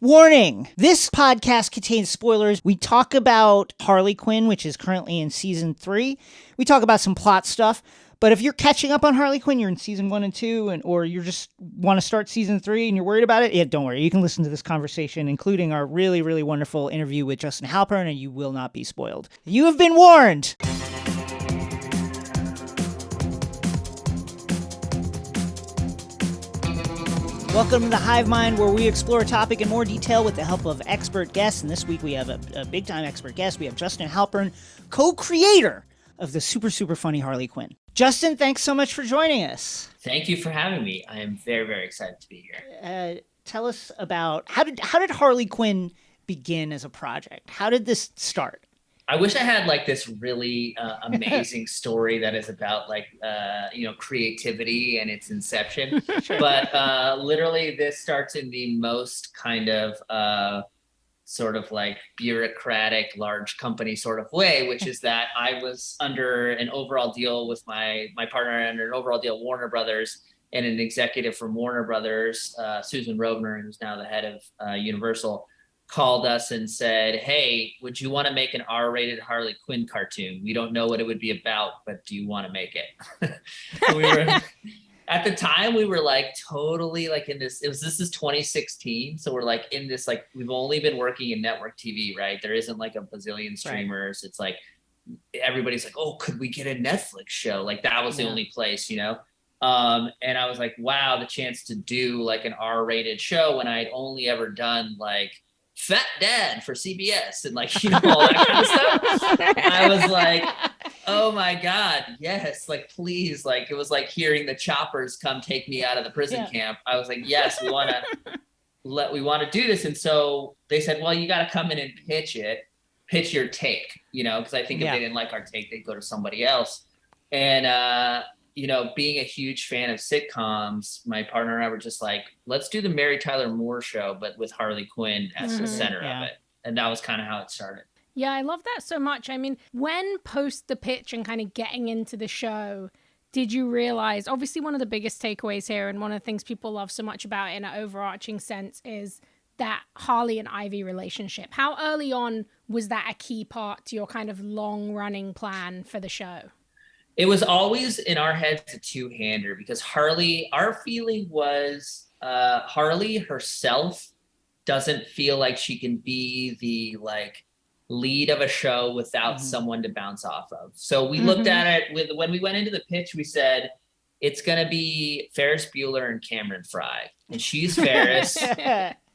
Warning! This podcast contains spoilers. We talk about Harley Quinn, which is currently in season 3. We talk about some plot stuff. But if you're catching up on Harley Quinn, you're in season 1 and 2, or you just want to start season 3 and you're worried about it, don't worry. You can listen to this conversation, including our really, really wonderful interview with Justin Halpern, and you will not be spoiled. You have been warned! Welcome to the Hive Mind, where we explore a topic in more detail with the help of expert guests. And this week we have a big-time expert guest. We have Justin Halpern, co-creator of the super, super funny Harley Quinn. Justin, thanks so much for joining us. Thank you for having me. I am very, very excited to be here. Tell us about, how did Harley Quinn begin as a project? How did this start? I wish I had like this really amazing story that is about creativity and its inception. Sure. But literally this starts in the most kind of sort of like bureaucratic, large company sort of way, which is that I was under an overall deal with my partner, under an overall deal with Warner Brothers, and an executive from Warner Brothers, Susan Rovner, who's now the head of Universal, called us and said, hey, would you want to make an R-rated Harley Quinn cartoon? We don't know what it would be about, but do you want to make it? At the time, we were like totally like in this, this is 2016. So we're like in this, like, we've only been working in network TV, right? There isn't like a bazillion streamers. Right. It's like, everybody's like, oh, could we get a Netflix show? Like that was the only place, you know? And I was like, wow, the chance to do like an R-rated show when I'd only ever done like Fat Dad for CBS and like, all that kind of stuff. I was like, oh my God, yes, like please, like it was like hearing the choppers come take me out of the prison camp. I was like, yes, we want to do this. And so they said, well, you got to come in and pitch your take, because I think if they didn't like our take, they'd go to somebody else. And being a huge fan of sitcoms, my partner and I were just like, let's do the Mary Tyler Moore Show, but with Harley Quinn as the center of it. And that was kind of how it started. Yeah, I love that so much. I mean, when post the pitch and kind of getting into the show, did you realize, obviously one of the biggest takeaways here and one of the things people love so much about it in an overarching sense is that Harley and Ivy relationship. How early on was that a key part to your kind of long running plan for the show? It was always in our heads a two-hander because Harley, our feeling was Harley herself doesn't feel like she can be the like lead of a show without someone to bounce off of. So we looked at it when we went into the pitch, we said, it's going to be Ferris Bueller and Cameron Fry. And she's Ferris.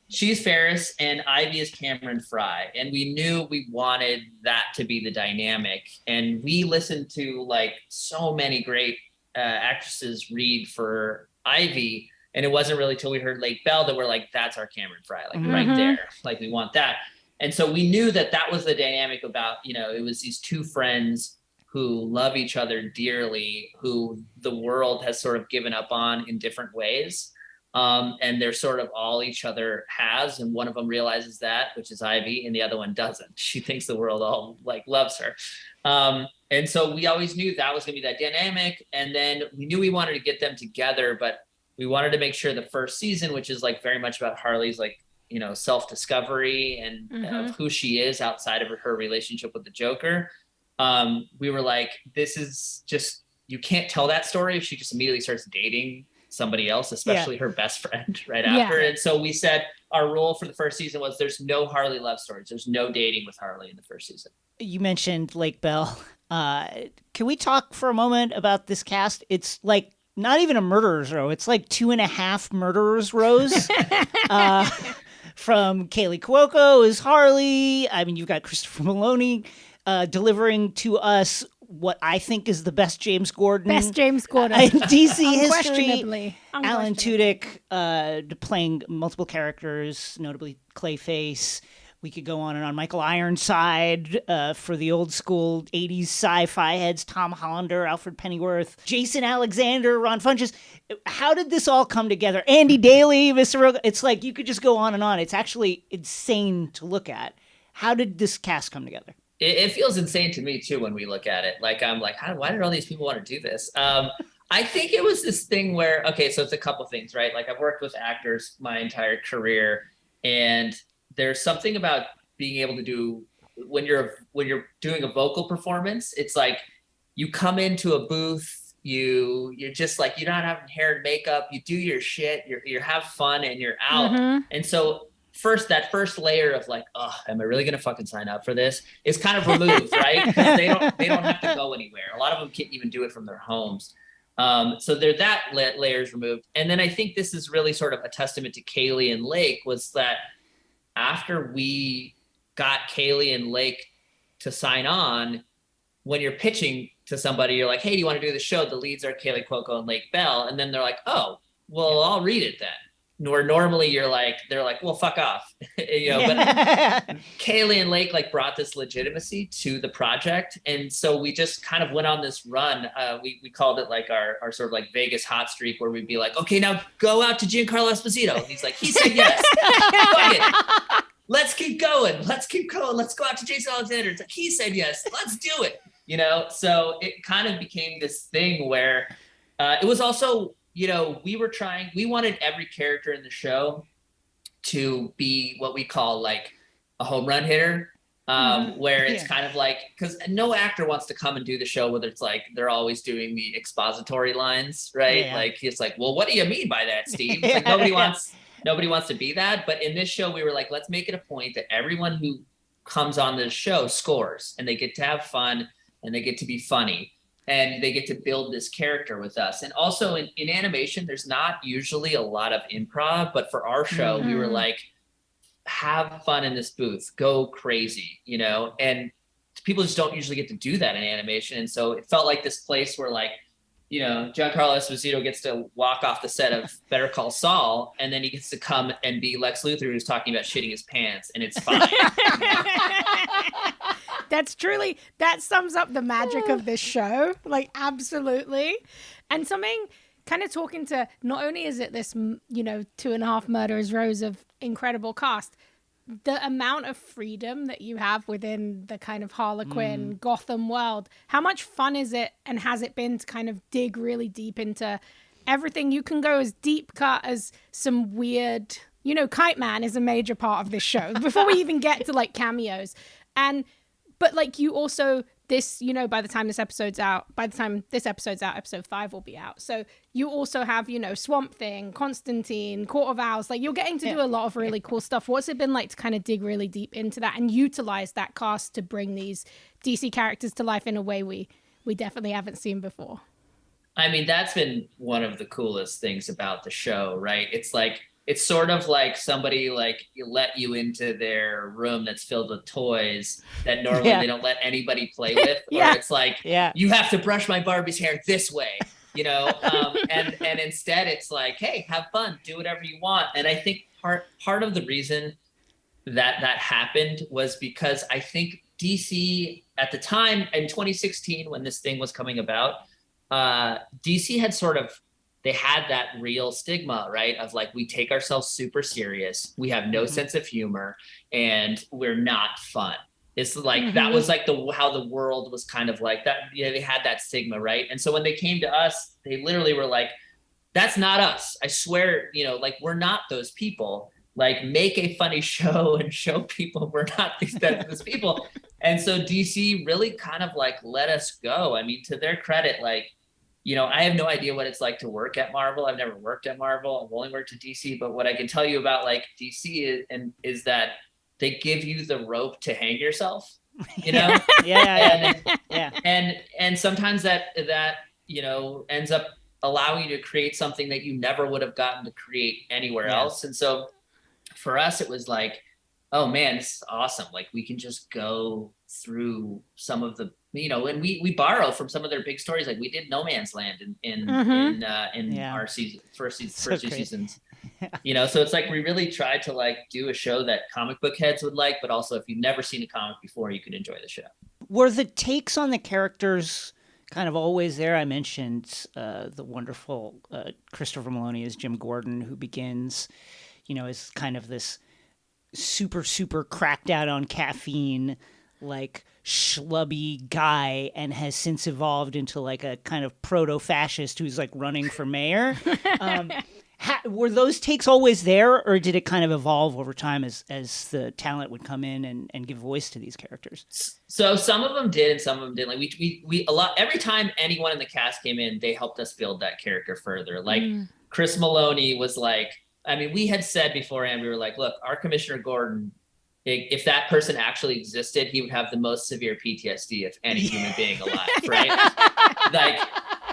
She's Ferris and Ivy is Cameron Fry. And we knew we wanted that to be the dynamic. And we listened to like so many great actresses read for Ivy. And it wasn't really till we heard Lake Bell that we're like, that's our Cameron Fry, like right there. Like we want that. And so we knew that was the dynamic about, it was these two friends who love each other dearly, who the world has sort of given up on in different ways. And they're sort of all each other has, and one of them realizes that, which is Ivy, and the other one doesn't. She thinks the world all like loves her. And so we always knew that was gonna be that dynamic. And then we knew we wanted to get them together, but we wanted to make sure the first season, which is like very much about Harley's like, self-discovery and of who she is outside of her relationship with the Joker. We were like, this is just, you can't tell that story if she just immediately starts dating somebody else, especially her best friend right after. And so we said our rule for the first season was there's no Harley love stories. There's no dating with Harley in the first season. You mentioned Lake Bell. Can we talk for a moment about this cast? It's like not even a murderer's row. It's like 2.5 murderer's rows. From Kaylee Cuoco is Harley. I mean, you've got Christopher Maloney delivering to us what I think is the best James Gordon. Best James Gordon. In DC history. Unquestionably. Alan Tudyk playing multiple characters, notably Clayface. We could go on and on. Michael Ironside for the old school 80s sci-fi heads. Tom Hollander, Alfred Pennyworth, Jason Alexander, Ron Funches. How did this all come together? Andy Daly, Mr. Rogan. It's like you could just go on and on. It's actually insane to look at. How did this cast come together? It feels insane to me too when we look at it. Like I'm like, why did all these people want to do this? I think it was this thing where, okay, so it's a couple things, right? Like I've worked with actors my entire career. And there's something about being able to do when you're doing a vocal performance, it's like you come into a booth, you're just like, you're not having hair and makeup, you do your shit, you have fun and you're out. Mm-hmm. And so that first layer of like, oh, am I really gonna fucking sign up for this, is kind of removed, right? Because they don't have to go anywhere. A lot of them can't even do it from their homes. So that layer's removed. And then I think this is really sort of a testament to Kaylee and Lake, was that after we got Kaylee and Lake to sign on, when you're pitching to somebody, you're like, hey, do you want to do the show? The leads are Kaylee Cuoco and Lake Bell. And then they're like, oh, well, I'll read it then. Nor normally they're like, well, fuck off. But Kaylee and Lake like brought this legitimacy to the project. And so we just kind of went on this run. We called it like our sort of like Vegas hot streak, where we'd be like, okay, now go out to Giancarlo Esposito. And he's like, he said yes. Fuck it. Let's keep going. Let's go out to Jason Alexander. It's like, he said yes. Let's do it. So it kind of became this thing where it was also, we wanted every character in the show to be what we call like a home run hitter, where it's kind of like, because no actor wants to come and do the show whether it's like they're always doing the expository lines, right? Yeah. Like, it's like, well, what do you mean by that, Steve? It's like nobody wants to be that. But in this show, we were like, let's make it a point that everyone who comes on this show scores, and they get to have fun, and they get to be funny, and they get to build this character with us. And also in animation, there's not usually a lot of improv, but for our show, we were like, have fun in this booth, go crazy, and people just don't usually get to do that in animation. And so it felt like this place where like, Giancarlo Esposito gets to walk off the set of Better Call Saul, and then he gets to come and be Lex Luthor, who's talking about shitting his pants, and it's fine. That sums up the magic of this show. Like, absolutely. And something kind of talking to, not only is it this, 2.5 Murderers Rows of incredible cast, the amount of freedom that you have within the kind of Harley Quinn Gotham world, how much fun is it, and has it been to kind of dig really deep into everything? You can go as deep cut as some weird, Kite Man is a major part of this show before we even get to like cameos. But like, you also, this, by the time this episode's out, episode 5 will be out. So you also have, Swamp Thing, Constantine, Court of Owls. Like, you're getting to do a lot of really cool stuff. What's it been like to kind of dig really deep into that and utilize that cast to bring these DC characters to life in a way we definitely haven't seen before? I mean, that's been one of the coolest things about the show, right? It's sort of like somebody like let you into their room that's filled with toys that normally they don't let anybody play with. Or it's like, you have to brush my Barbie's hair this way, and instead it's like, hey, have fun, do whatever you want. And I think part of the reason that happened was because I think DC at the time in 2016, when this thing was coming about, DC had they had that real stigma, right? Of like, we take ourselves super serious. We have no sense of humor, and we're not fun. It's like, that was like how the world was kind of like that. They had that stigma, right? And so when they came to us, they literally were like, that's not us. I swear, like, we're not those people. Like, make a funny show and show people we're not these people. And so DC really kind of like let us go. I mean, to their credit, like, I have no idea what it's like to work at Marvel. I've never worked at Marvel. I've only worked at DC. But what I can tell you about like DC is that they give you the rope to hang yourself, Yeah. And sometimes that ends up allowing you to create something that you never would have gotten to create anywhere else. And so for us, it was like, oh man, this is awesome. Like, we can just go through some of the, and we borrow from some of their big stories. Like, we did No Man's Land in our first two seasons. So it's like, we really tried to like do a show that comic book heads would like, but also if you've never seen a comic before, you can enjoy the show. Were the takes on the characters kind of always there? I mentioned the wonderful Christopher Maloney as Jim Gordon, who begins, as kind of this super cracked out on caffeine, like schlubby guy, and has since evolved into like a kind of proto-fascist who's like running for mayor. Were those takes always there, or did it kind of evolve over time as the talent would come in and give voice to these characters? So some of them did and some of them didn't. Like we a lot, every time anyone in the cast came in, they helped us build that character further. Like Chris Maloney was like, I mean, we had said beforehand, we were like, look, our Commissioner Gordon, if that person actually existed, he would have the most severe PTSD of any human being alive, right? Like,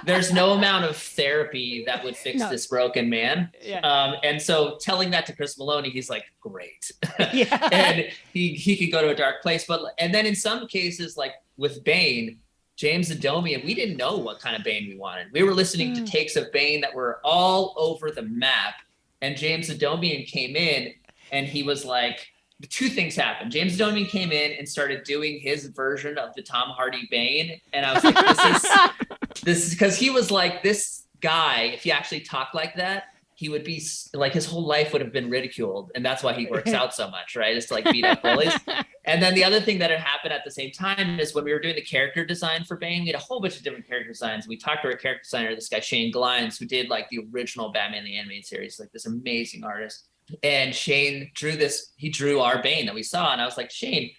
there's no amount of therapy that would fix this broken man. Yeah. And so telling that to Chris Maloney, he's like, great. Yeah. And he could go to a dark place. And then in some cases, like with Bane, James Adomian, we didn't know what kind of Bane we wanted. We were listening to takes of Bane that were all over the map. And James Adomian came in and he was like, two things happened. James Adomian came in and started doing his version of the Tom Hardy Bane. And I was like, this is because he was like, this guy, if he actually talked like that, he would be like, his whole life would have been ridiculed. And that's why he works out so much, right? Just to like beat up bullies. And then the other thing that had happened at the same time is when we were doing the character design for Bane, we had a whole bunch of different character designs. We talked to our character designer, this guy, Shane Glines, who did like the original Batman the Animated Series, like this amazing artist. And Shane drew our Bane that we saw. And I was like, Shane,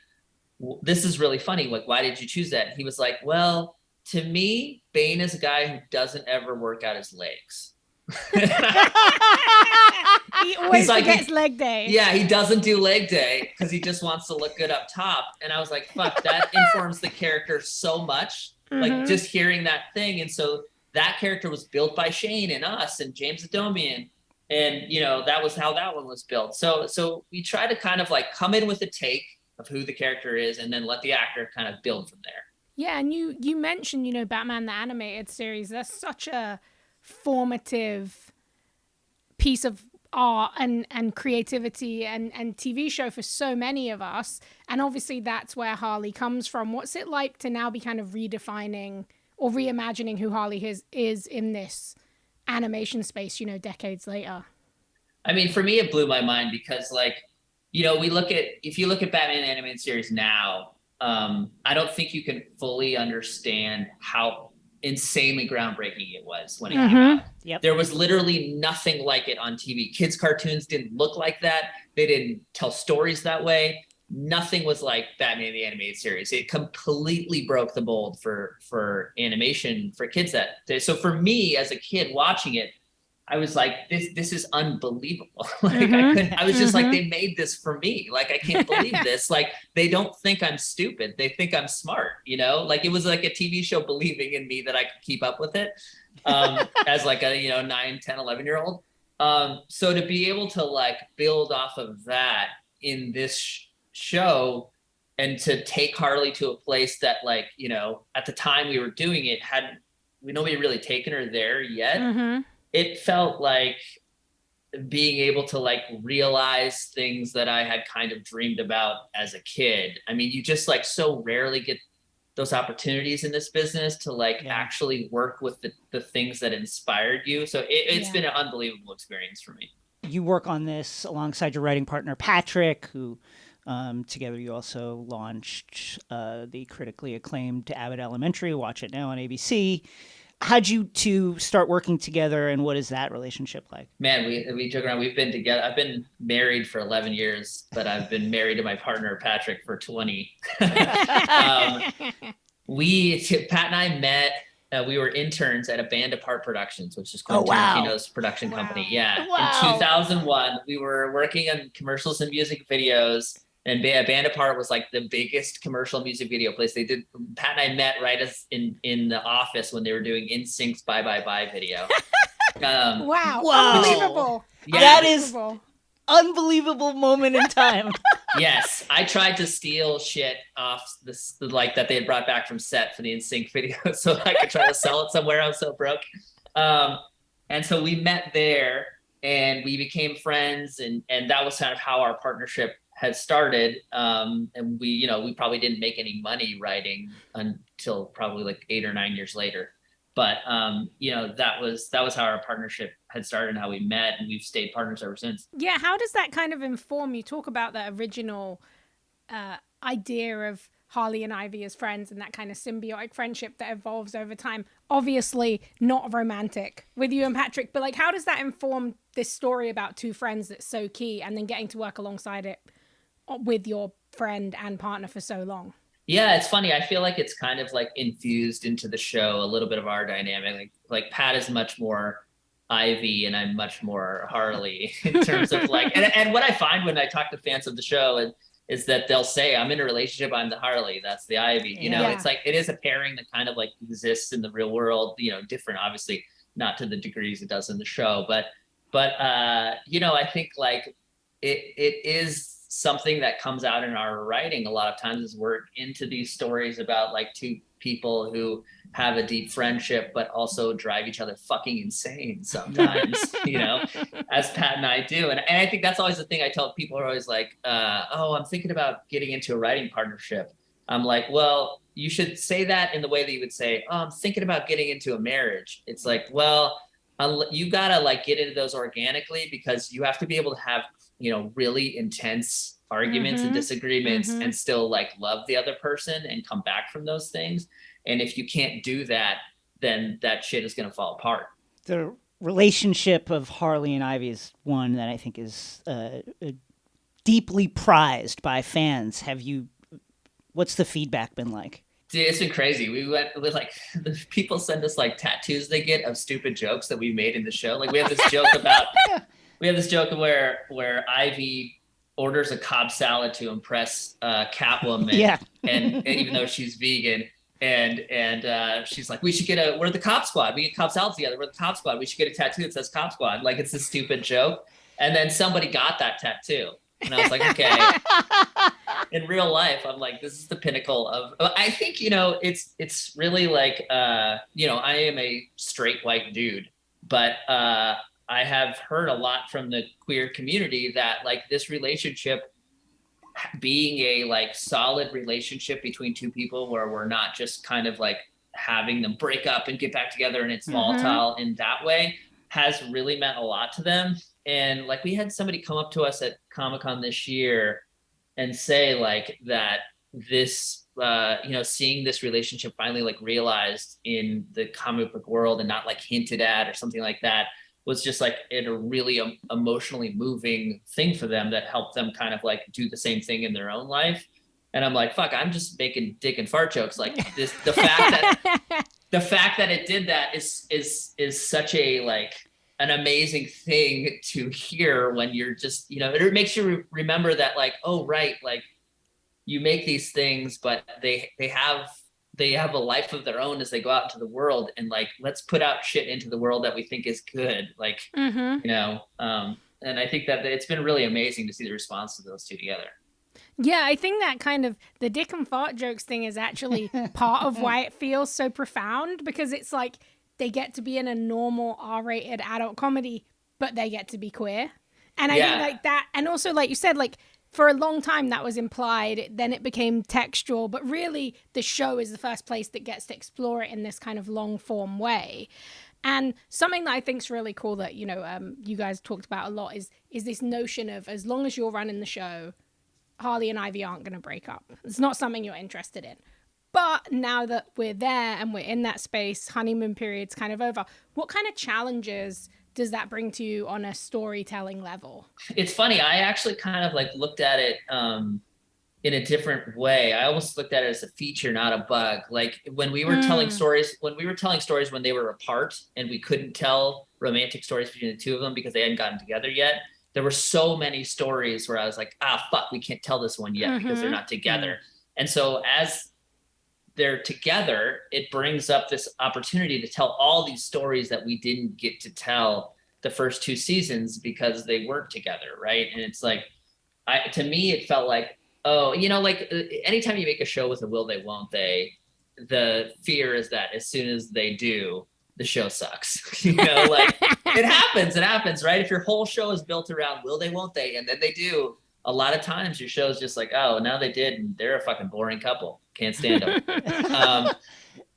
this is really funny. Like, why did you choose that? And he was like, well, to me, Bane is a guy who doesn't ever work out his legs. He always forgets leg day. Yeah, he doesn't do leg day because he just wants to look good up top. And I was like, fuck, that informs the character so much. Like just hearing that thing. And so that character was built by Shane and us and James Adomian. And, you know, that was how that one was built. So we try to kind of like come in with a take of who the character is and then let the actor kind of build from there. Yeah, and you mentioned, you know, Batman the Animated Series. That's such a formative piece of art and creativity and TV show for so many of us. And obviously that's where Harley comes from. What's it like to now be kind of redefining or reimagining who Harley is in this animation space, you know, decades later? I mean, for me, it blew my mind because, like, you know, if you look at Batman the Animated Series now, I don't think you can fully understand how insanely groundbreaking it was when it came out. Yep. There was literally nothing like it on TV. Kids' cartoons didn't look like that. They didn't tell stories that way. Nothing was like Batman the Animated Series. It completely broke the mold for animation for kids that day. So for me as a kid watching it, I was like, this is unbelievable. Like I was just like, they made this for me. Like, I can't believe this. Like, they don't think I'm stupid. They think I'm smart, you know? Like, it was like a TV show believing in me that I could keep up with it as like a, you know, 9, 10, 11-year-old. So to be able to like build off of that in this show and to take Harley to a place that, like, you know, at the time we were doing it, nobody really taken her there yet. It felt like being able to like realize things that I had kind of dreamed about as a kid. I mean, you just like so rarely get those opportunities in this business to like actually work with the things that inspired you. So it's been an unbelievable experience for me. You work on this alongside your writing partner, Patrick, who together you also launched the critically acclaimed Abbott Elementary. Watch it now on ABC. How'd you two start working together, and what is that relationship like? Man, we joke around. We've been together. I've been married for 11 years, but I've been married to my partner, Patrick, for 20. Pat and I met, we were interns at a Band Apart Productions, which is Quentin Tarantino's production company. Yeah. In 2001, we were working on commercials and music videos. And Band Apart was like the biggest commercial music video place. Pat and I met right as in the office when they were doing NSYNC's Bye Bye Bye video. Wow. Unbelievable. Yeah. That is unbelievable moment in time. Yes. I tried to steal shit off this, like that they had brought back from set for the NSYNC video so I could try to sell it somewhere. I was so broke. And so we met there and we became friends and that was kind of how our partnership had started, and we probably didn't make any money writing until probably like 8 or 9 years later. But that was how our partnership had started and how we met, and we've stayed partners ever since. Yeah, how does that kind of inform you? Talk about the original idea of Harley and Ivy as friends and that kind of symbiotic friendship that evolves over time. Obviously not romantic with you and Patrick, but like how does that inform this story about two friends that's so key, and then getting to work alongside it with your friend and partner for so long. Yeah, it's funny. I feel like it's kind of like infused into the show a little bit of our dynamic. Like Pat is much more Ivy and I'm much more Harley in terms of like, and what I find when I talk to fans of the show is that they'll say, I'm in a relationship, I'm the Harley, that's the Ivy. You know, it's like, it is a pairing that kind of like exists in the real world, you know, different, obviously not to the degrees it does in the show, but you know, I think like it is something that comes out in our writing a lot of times, is we're into these stories about like two people who have a deep friendship but also drive each other fucking insane sometimes, you know, as Pat and I do. And I think that's always the thing I tell people, are always like, oh, I'm thinking about getting into a writing partnership. I'm like, well, you should say that in the way that you would say, oh, I'm thinking about getting into a marriage. It's like, well, you gotta like get into those organically, because you have to be able to have, you know, really intense arguments and disagreements and still like love the other person and come back from those things. And if you can't do that, then that shit is going to fall apart. The relationship of Harley and Ivy is one that I think is deeply prized by fans. What's the feedback been like? Dude, it's been crazy. We went with like, people send us like tattoos they get of stupid jokes that we made in the show. Like we have this joke about, where Ivy orders a Cobb salad to impress Catwoman, and even though she's vegan, and she's like, we're the Cobb Squad. We get Cobb salad together. We're the Cobb Squad. We should get a tattoo that says Cobb Squad. Like it's a stupid joke, and then somebody got that tattoo, and I was like, okay. In real life, I'm like, this is the pinnacle of. I think, you know, it's really like, you know, I am a straight white dude, but I have heard a lot from the queer community that like this relationship being a like solid relationship between two people, where we're not just kind of like having them break up and get back together and it's volatile in that way, has really meant a lot to them. And like we had somebody come up to us at Comic-Con this year and say like that this, you know, seeing this relationship finally like realized in the comic book world and not like hinted at or something like that, was just like a really emotionally moving thing for them, that helped them kind of like do the same thing in their own life. And I'm like, fuck, I'm just making dick and fart jokes. Like this, the fact that it did that is such a like an amazing thing to hear, when you're just, you know, it makes you remember that like, oh, right. Like you make these things, but they have a life of their own as they go out into the world, and like, let's put out shit into the world that we think is good. Like, you know, and I think that it's been really amazing to see the response to those two together. Yeah, I think that kind of the dick and fart jokes thing is actually part of why it feels so profound, because it's like they get to be in a normal R-rated adult comedy, but they get to be queer. And I think like that, and also like you said, like for a long time that was implied, then it became textual, but really the show is the first place that gets to explore it in this kind of long form way. And something that I think is really cool that, you know, you guys talked about a lot is this notion of, as long as you're running the show, Harley and Ivy aren't going to break up. It's not something you're interested in. But now that we're there and we're in that space, honeymoon period's kind of over, what kind of challenges does that bring to you on a storytelling level? It's funny. I actually kind of like looked at it in a different way. I almost looked at it as a feature, not a bug. Like when we were telling stories, when they were apart and we couldn't tell romantic stories between the two of them because they hadn't gotten together yet, there were so many stories where I was like, fuck, we can't tell this one yet because they're not together. And so as they're together, it brings up this opportunity to tell all these stories that we didn't get to tell the first two seasons because they weren't together, right? And it's like, to me, it felt like, oh, you know, like anytime you make a show with a will they, won't they, the fear is that as soon as they do, the show sucks. You know, like it happens, right? If your whole show is built around will they, won't they, and then they do, a lot of times your show is just like, oh, now they did, and they're a fucking boring couple. Can't stand them.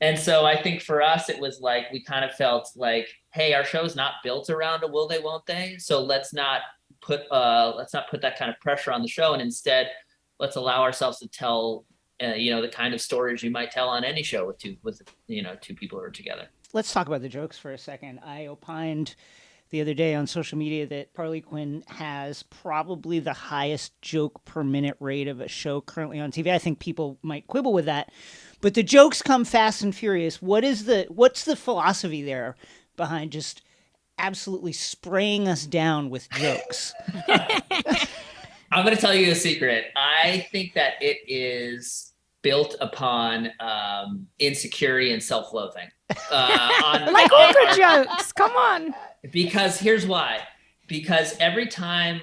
And so I think for us, it was like, we kind of felt like, hey, our show is not built around a will they, won't they. So let's not put that kind of pressure on the show. And instead, let's allow ourselves to tell, you know, the kind of stories you might tell on any show with two people who are together. Let's talk about the jokes for a second. I opined the other day on social media that Harley Quinn has probably the highest joke per minute rate of a show currently on TV. I think people might quibble with that, but the jokes come fast and furious. What's the philosophy there behind just absolutely spraying us down with jokes? I'm going to tell you a secret. I think that it is built upon insecurity and self-loathing. Like all good jokes. Come on. Because here's why. Because every time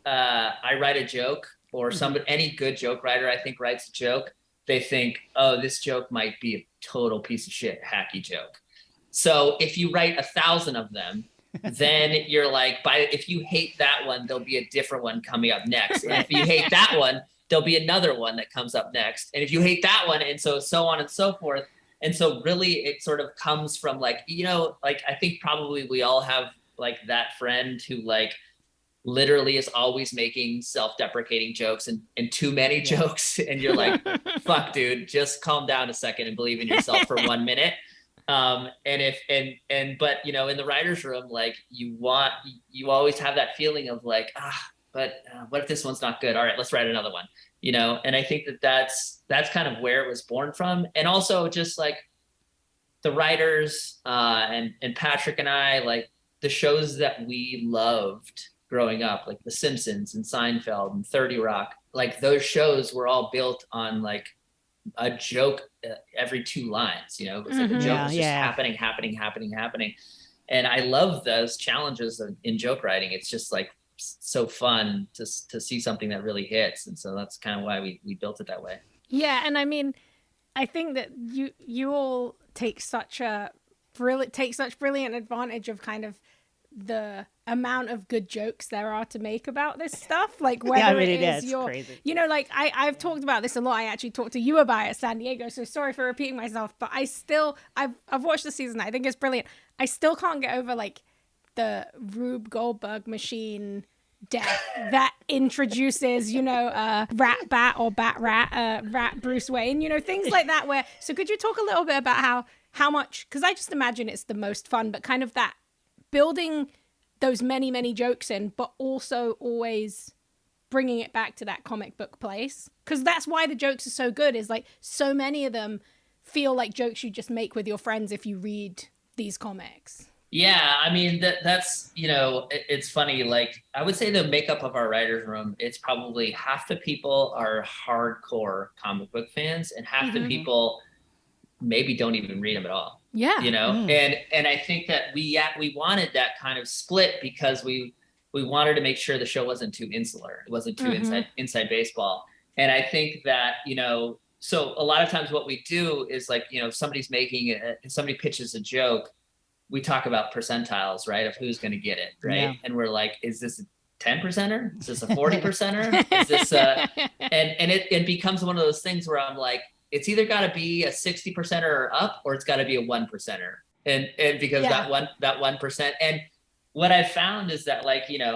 I write a joke, or any good joke writer I think writes a joke, they think, oh, this joke might be a total piece of shit, hacky joke. So if you write 1,000 of them, then you're like, if you hate that one, there'll be a different one coming up next. And if you hate that one, there'll be another one that comes up next. And if you hate that one, and so on and so forth. And so really it sort of comes from I think probably we all have that friend who literally is always making self-deprecating jokes and too many jokes. And you're like, fuck, dude, just calm down a second and believe in yourself for 1 minute. But in the writer's room, you always have that feeling of but what if this one's not good? All right, let's write another one, And I think that's kind of where it was born from. And also just the writers, and Patrick and I, the shows that we loved growing up, like The Simpsons and Seinfeld and 30 Rock, those shows were all built on a joke every 2 lines, it was a joke was just happening. And I love those challenges in joke writing. It's just so fun to see something that really hits. And so that's kind of why we built it that way. Yeah. And I mean, I think that you all take such brilliant advantage of kind of the amount of good jokes there are to make about this stuff, whether it is your crazy. I've talked about this a lot. I actually talked to you about it at San Diego, so sorry for repeating myself, but I've watched the season. I think it's brilliant. I still can't get over the Rube Goldberg machine death that introduces rat bat or bat rat Bruce Wayne, things like that. So could you talk a little bit about how much, because I just imagine it's the most fun, but kind of that building those many jokes in, but also always bringing it back to that comic book place, because that's why the jokes are so good, is so many of them feel like jokes you just make with your friends if you read these comics. Yeah, I mean, that's it's funny, I would say the makeup of our writer's room, it's probably half the people are hardcore comic book fans and half the people maybe don't even read them at all. Yeah. And I think that we wanted that kind of split because we wanted to make sure the show wasn't too insular. It wasn't too inside baseball. And I think that, so a lot of times what we do is if somebody's if somebody pitches a joke, we talk about percentiles, right? Of who's going to get it. Right. Yeah. And we're like, is this a 10%er? Is this a 40%er? Is this and it becomes one of those things where I'm like, it's either got to be a 60%er or up, or it's got to be a 1%er. And because that 1%. And what I found is that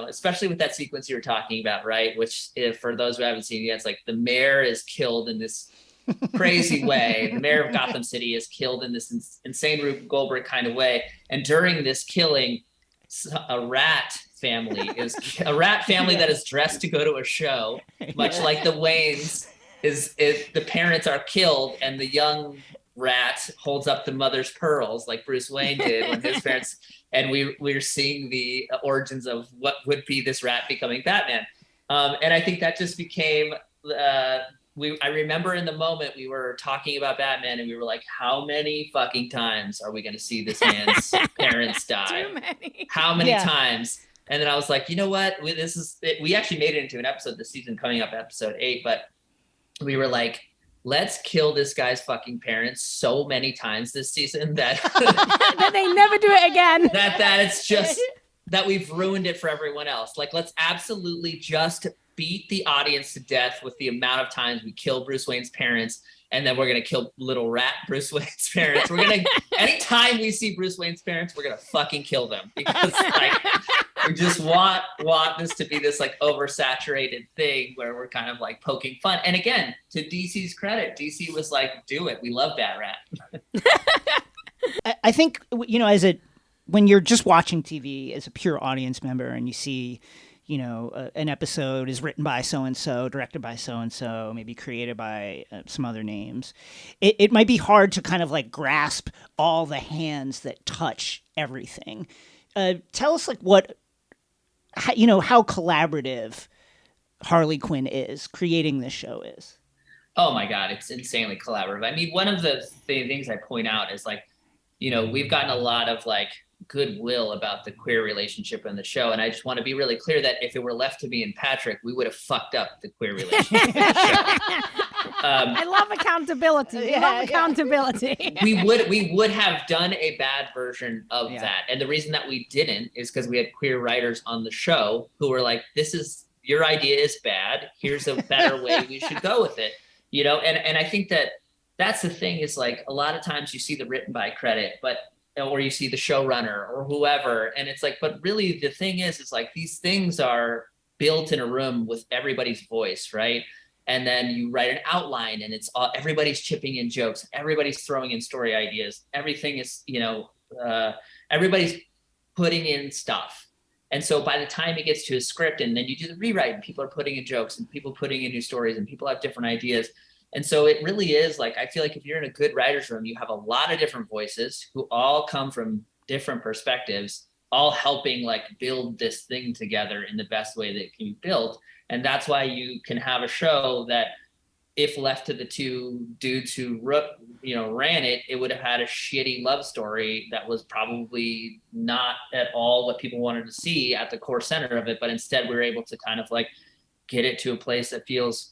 especially with that sequence you were talking about, right? Which for those who haven't seen it, it's the mayor is killed in this crazy way. The mayor of Gotham City is killed in this insane Rube Goldberg kind of way. And during this killing, a rat family that is dressed to go to a show, much like the Waynes. Is the parents are killed and the young rat holds up the mother's pearls like Bruce Wayne did when his parents, and we're seeing the origins of what would be this rat becoming Batman. And I think that just became, I remember in the moment we were talking about Batman and we were like, how many fucking times are we going to see this man's parents die? Too many. How many times? And then I was like, you know what? We actually made it into an episode this season, coming up episode 8, but we were like, let's kill this guy's fucking parents so many times this season that that they never do it again. that it's just that we've ruined it for everyone else. Let's absolutely just beat the audience to death with the amount of times we kill Bruce Wayne's parents, and then we're gonna kill little rat Bruce Wayne's parents. We're gonna anytime we see Bruce Wayne's parents, we're gonna fucking kill them, because we just want this to be this oversaturated thing where we're kind of poking fun. And again, to DC's credit, DC was like, do it. We love Bat Rat. I think, as when you're just watching TV as a pure audience member and you see, an episode is written by so-and-so, directed by so-and-so, maybe created by some other names, it might be hard to kind of like grasp all the hands that touch everything. Tell us like how collaborative Harley Quinn is, creating this show is. Oh my God, it's insanely collaborative. I mean, one of the things I point out is like, we've gotten a lot of like goodwill about the queer relationship in the show. And I just want to be really clear that if it were left to me and Patrick, we would have fucked up the queer relationship in the show. I love accountability. Accountability. We would have done a bad version of that. And the reason that we didn't is because we had queer writers on the show who were like, your idea is bad. Here's a better way we should go with it. And I think that's the thing is like a lot of times you see the written by credit, or you see the showrunner or whoever. And it's like, but really the thing is like these things are built in a room with everybody's voice, right? And then you write an outline and it's all, everybody's chipping in jokes. Everybody's throwing in story ideas. Everything is, everybody's putting in stuff. And so by the time it gets to a script and then you do the rewrite and people are putting in jokes and people putting in new stories and people have different ideas. And so it really is like, I feel like if you're in a good writer's room, you have a lot of different voices who all come from different perspectives, all helping like build this thing together in the best way that it can be built. And that's why you can have a show that if left to the two dudes who ran it, it would have had a shitty love story that was probably not at all what people wanted to see at the core center of it. But instead we were able to kind of like get it to a place that feels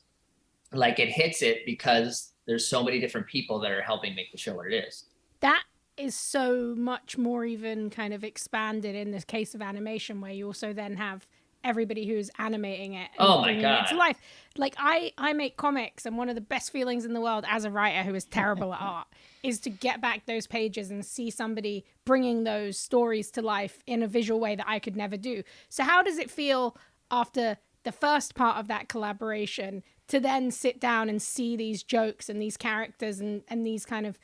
like it hits it because there's so many different people that are helping make the show what it is. That is so much more even kind of expanded in this case of animation, where you also then have everybody who's animating it and bringing it to life. Like I make comics, and one of the best feelings in the world as a writer who is terrible at art is to get back those pages and see somebody bringing those stories to life in a visual way that I could never do. So how does it feel after the first part of that collaboration to then sit down and see these jokes and these characters and these kind of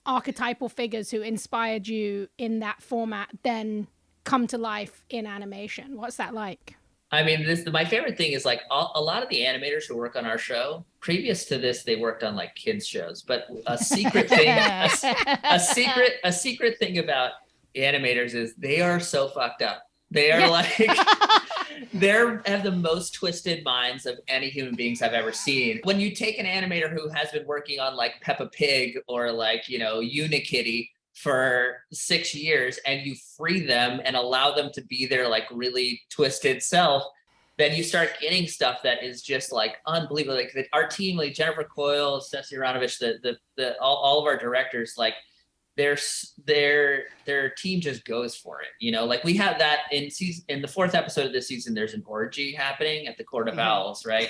archetypal figures who inspired you in that format then come to life in animation? What's that like? I mean, my favorite thing is like a lot of the animators who work on our show, previous to this, they worked on like kids shows. But a secret thing, a secret thing about animators is they are so fucked up. They are like, they have the most twisted minds of any human beings I've ever seen. When you take an animator who has been working on like Peppa Pig or like, Unikitty for 6 years and you free them and allow them to be their like really twisted self, then you start getting stuff that is just like unbelievable. Like our team, like Jennifer Coyle, Stacey Aronovich, all of our directors, like their team just goes for it. Like we have that in the fourth episode of this season, there's an orgy happening at the Court of Owls, right?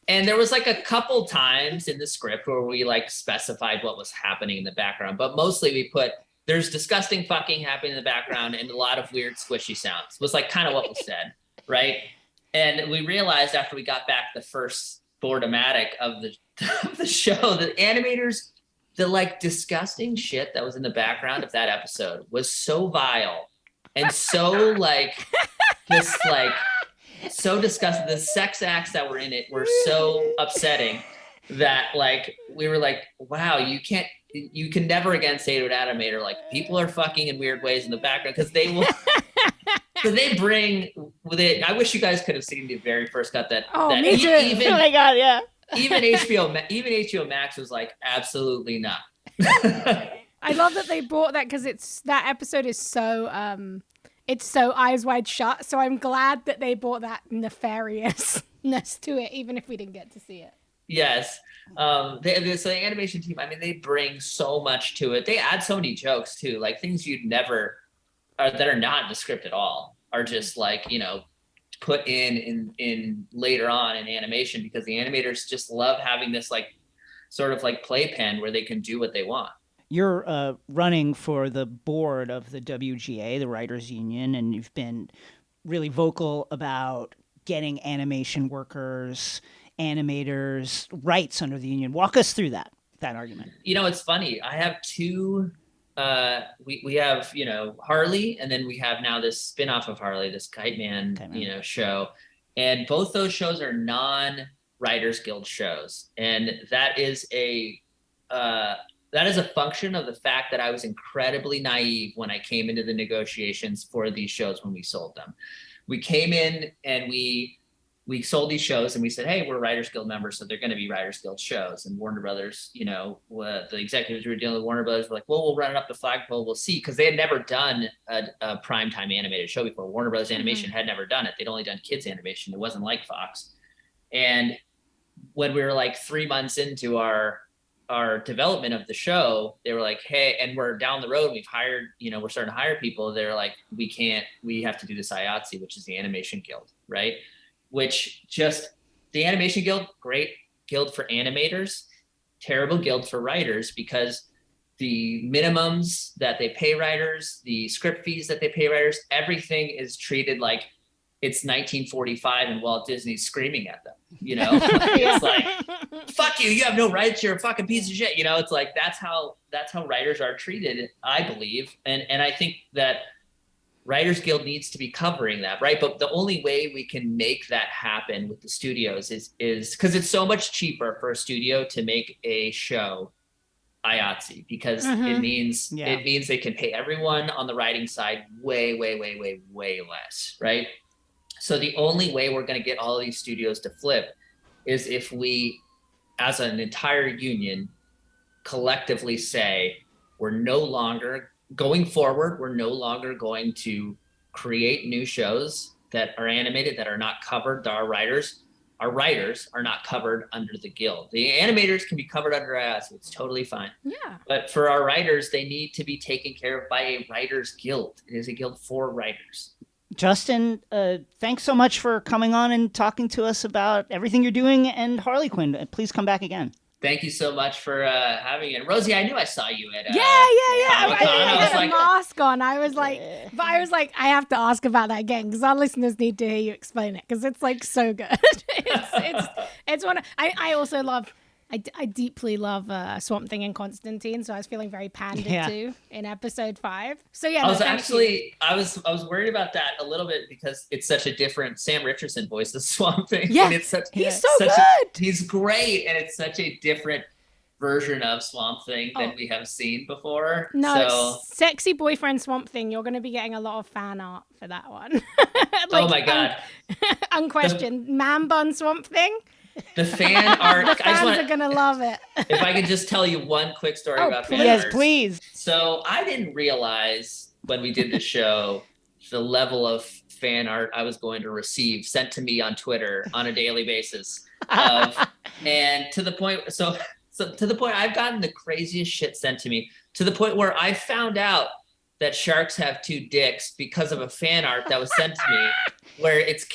And there was like a couple times in the script where we like specified what was happening in the background, but mostly we put there's disgusting fucking happening in the background and a lot of weird squishy sounds was like kind of what was said, right? And we realized after we got back the first boardomatic of the show, the animators, the like disgusting shit that was in the background of that episode was so vile and so like just like so disgusting. The sex acts that were in it were so upsetting that like we were like, wow, you can never again say to an animator like people are fucking in weird ways in the background, because they will. So they bring with it. I wish you guys could have seen the very first cut that. Oh, that me too. Oh my God, yeah. Even HBO Max was like, absolutely not. I love that they brought that, because that episode is so it's so eyes wide shut. So I'm glad that they brought that nefariousness to it, even if we didn't get to see it. Yes. So the animation team, I mean, they bring so much to it. They add so many jokes too, like things you'd never, that are not in the script at all, are just like, put in later on in animation, because the animators just love having this like sort of like playpen where they can do what they want. You're running for the board of the WGA, the Writers Union, and you've been really vocal about getting animation workers, animators rights under the union. Walk us through that argument. It's funny. I have two we have, you know, Harley, and then we have now this spin-off of Harley, this Kite Man, you know, show. And both those shows are non-Writers Guild shows. And that is a function of the fact that I was incredibly naive when I came into the negotiations for these shows when we sold them. We came in and we sold these shows and we said, hey, we're Writers Guild members, so they're going to be Writers Guild shows. And Warner Brothers, you know, the executives who were dealing with Warner Brothers were like, well, we'll run it up the flagpole, we'll see. Because they had never done a primetime animated show before. Warner Brothers Animation had never done it. They'd only done kids animation. It wasn't like Fox. And when we were like 3 months into our development of the show, they were like, hey, and we're down the road, we've hired, you know, we're starting to hire people. They're like, we have to do this IATSE, which is the Animation Guild, right? Which just, the Animation Guild, great guild for animators, terrible guild for writers, because the minimums that they pay writers, the script fees that they pay writers, everything is treated like it's 1945 and Walt Disney's screaming at them, you know? It's like, fuck you, you have no rights, you're a fucking piece of shit. You know, it's like, that's how writers are treated, I believe. And I think that Writers Guild needs to be covering that, right? But the only way we can make that happen with the studios is because it's so much cheaper for a studio to make a show IATSE, because it means they can pay everyone on the writing side way less, right? So the only way we're going to get all of these studios to flip is if we, as an entire union, collectively say, we're no longer, going forward, we're no longer going to create new shows that are animated, that are not covered. Our writers are not covered under the guild. The animators can be covered under IATSE. It's totally fine. Yeah. But for our writers, they need to be taken care of by a writers guild. It is a guild for writers. Justin, thanks so much for coming on and talking to us about everything you're doing and Harley Quinn. Please come back again. Thank you so much for having me. And Rosie, I knew I saw you at yeah. I had a mask on. I was like, I have to ask about that again because our listeners need to hear you explain it because it's like so good. it's one. I also love. I deeply love Swamp Thing and Constantine, so I was feeling very pandered to in episode 5. So yeah, I was worried about that a little bit because it's such a different Sam Richardson voice, the Swamp Thing. Yeah, and he's so good. He's great, and it's such a different version of Swamp Thing than we have seen before. No, sexy boyfriend Swamp Thing. You're going to be getting a lot of fan art for that one. Oh my god, unquestioned man bun Swamp Thing. The fan art. The fans are gonna love it. If I could just tell you one quick story about fan art. Yes, please. So I didn't realize when we did the show the level of fan art I was going to receive sent to me on Twitter on a daily basis. And to the point, so to the point, I've gotten the craziest shit sent to me, to the point where I found out that sharks have 2 dicks because of a fan art that was sent to me where it's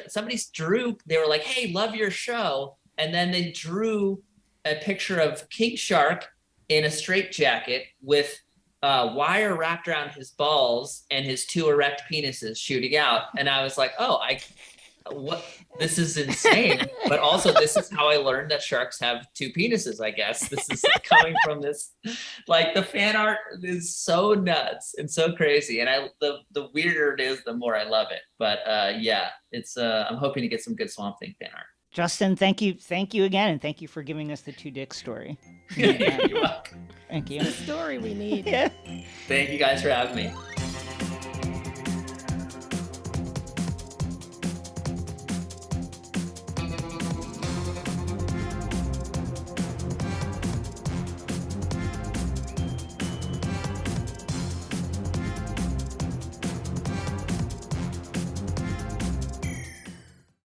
somebody drew, they were like, hey, love your show. And then they drew a picture of King Shark in a straitjacket with wire wrapped around his balls and his 2 erect penises shooting out. And I was like, what? This is insane. But also, this is how I learned that sharks have 2 penises, I guess. This is coming from this. Like, the fan art is so nuts and so crazy. And the weirder it is, the more I love it. But yeah, it's I'm hoping to get some good Swamp Thing fan art. Justin, thank you again, and thank you for giving us the 2 dicks story. You're welcome. Thank you. It's the story we need. Yeah. Thank you guys for having me.